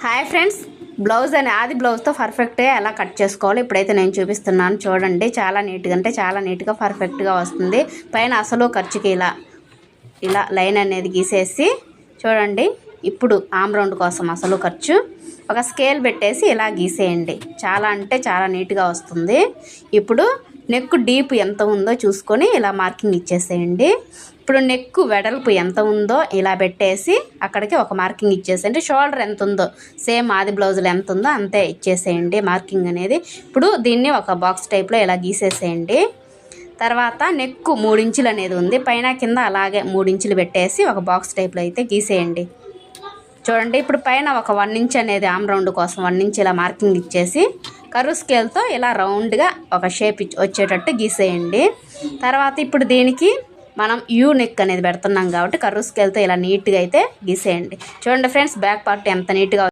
Hi friends, blouse అని ఆది బ్లౌజ్తో పర్ఫెక్ట్గా ఎలా కట్ చేసుకోవాలో ఇప్పుడైతే నేను చూపిస్తున్నాను. చూడండి, చాలా నీట్గా అంటే చాలా నీట్గా పర్ఫెక్ట్గా వస్తుంది. పైన అసలు ఖర్చుకి ఇలా లైన్ అనేది గీసేసి చూడండి. ఇప్పుడు ఆమ్ రౌండ్ కోసం అసలు ఖర్చు ఒక స్కేల్ పెట్టేసి ఇలా గీసేయండి. చాలా అంటే చాలా నీట్గా వస్తుంది. ఇప్పుడు నెక్ డీప్ ఎంత ఉందో చూసుకొని ఇలా మార్కింగ్ ఇచ్చేసేయండి. ఇప్పుడు నెక్ వెడల్పు ఎంత ఉందో ఇలా పెట్టేసి అక్కడికి ఒక మార్కింగ్ ఇచ్చేసేయండి. షోల్డర్ ఎంత ఉందో సేమ్ ఆది బ్లౌజులు ఎంత ఉందో అంతే ఇచ్చేసేయండి మార్కింగ్ అనేది. ఇప్పుడు దీన్ని ఒక బాక్స్ టైప్లో ఇలా గీసేసేయండి. తర్వాత నెక్ 3 ఇంచులు అనేది ఉంది, పైన కింద అలాగే 3 ఇంచులు పెట్టేసి ఒక బాక్స్ టైప్లో అయితే గీసేయండి. చూడండి, ఇప్పుడు పైన ఒక 1 ఇంచ్ అనేది ఆమ్ రౌండ్ కోసం 1 ఇంచ్ ఇలా మార్కింగ్ ఇచ్చేసి కర్వ్ స్కేల్తో ఇలా రౌండ్గా ఒక షేప్ వచ్చేటట్టు గీసేయండి. తర్వాత ఇప్పుడు దీనికి మనం యూ నెక్ అనేది పెడుతున్నాం కాబట్టి కర్వ్ స్కేల్తో ఇలా నీట్గా అయితే గీసేయండి. చూడండి ఫ్రెండ్స్, బ్యాక్ పార్ట్ ఎంత నీట్గా